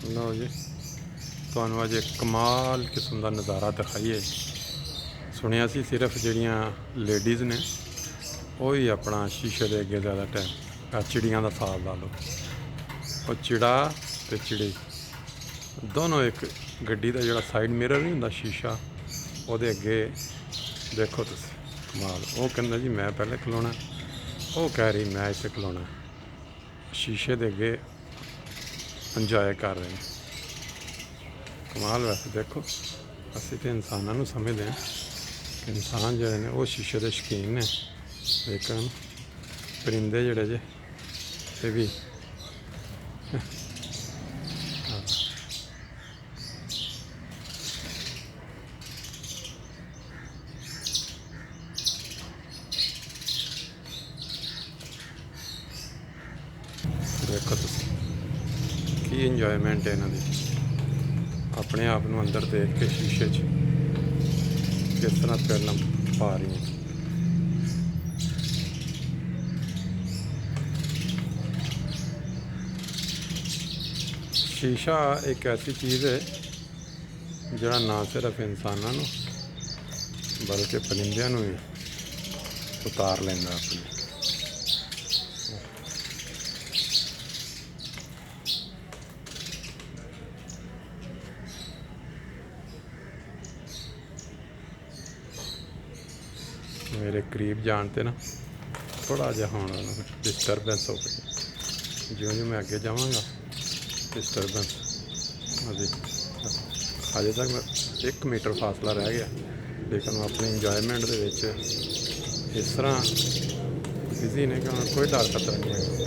लो जी ਤੁਹਾਨੂੰ ਅੱਜ ਇੱਕ ਕਮਾਲ ਕਿਸਮ ਦਾ ਨਜ਼ਾਰਾ ਦਿਖਾਈਏ। ਸੁਣਿਆ ਸੀ ਸਿਰਫ ਜਿਹੜੀਆਂ ਲੇਡੀਜ਼ ਨੇ ਉਹ ਹੀ ਆਪਣਾ ਸ਼ੀਸ਼ੇ ਦੇ ਅੱਗੇ ਜ਼ਿਆਦਾ ਟਾਈਮ ਚਿੜੀਆਂ ਦਾ ਸਾਥ ਲਾ ਲਓ। ਉਹ ਚਿੜਾ ਤੇ ਚਿੜੀ ਦੋਨੋਂ ਇੱਕ ਗੱਡੀ ਦਾ ਜਿਹੜਾ ਸਾਈਡ ਮਿਰਰ ਨਹੀਂ ਹੁੰਦਾ ਸ਼ੀਸ਼ਾ ਉਹਦੇ ਅੱਗੇ ਦੇਖੋ ਤੁਸੀਂ ਕਮਾਲ। ਉਹ ਕਹਿੰਦਾ ਜੀ ਮੈਂ ਪਹਿਲੇ ਖਲੋਣਾ, ਉਹ ਕਹਿ ਰਹੀ ਮੈਂ ਇੱਥੇ ਖਲੋਣਾ। ਸ਼ੀਸ਼ੇ ਦੇ ਅੱਗੇ ਇੰਜੋਏ ਕਰ ਰਹੇ ਨੇ ਕਮਾਲ। ਵੈਸੇ ਦੇਖੋ ਅਸੀਂ ਤਾਂ ਇਨਸਾਨਾਂ ਨੂੰ ਸਮਝਦੇ ਹਾਂ ਕਿ ਇਨਸਾਨ ਜਿਹੜੇ ਨੇ ਉਹ ਸ਼ੀਸ਼ੇ ਦੇ ਸ਼ੌਕੀਨ ਨੇ, ਲੇਕਿਨ ਪਰਿੰਦੇ ਜਿਹੜੇ ਜੇ ਇਹ ਵੀ ਦੇਖੋ ਤੁਸੀਂ ਕੀ ਇੰਜੋਏਮੈਂਟ ਹੈ ਇਹਨਾਂ ਦੀ। ਆਪਣੇ ਆਪ ਨੂੰ ਅੰਦਰ ਦੇਖ ਕੇ ਸ਼ੀਸ਼ੇ 'ਚ ਕਿਸ ਤਰ੍ਹਾਂ ਫਿਲਮ ਪਾ ਰਹੀ ਹੈ। ਸ਼ੀਸ਼ਾ ਇੱਕ ਐਸੀ ਚੀਜ਼ ਹੈ ਜਿਹੜਾ ਨਾ ਸਿਰਫ ਇਨਸਾਨਾਂ ਨੂੰ ਬਲਕਿ ਪਰਿੰਦਿਆਂ ਨੂੰ ਵੀ ਉਤਾਰ ਲੈਂਦਾ ਆਪਣੀ। मेरे करीब जानते ना थोड़ा जहा होना डिस्टर्बेंस हो गई। ज्यों ज्यों मैं अगे जावांगा डिस्टर्बेंस अभी अजे तक मैं 1 मीटर फासला रह गया, लेकिन मैं अपने इंजॉयमेंट के इस तरह बिजी ने कि कोई डर खतरा नहीं है।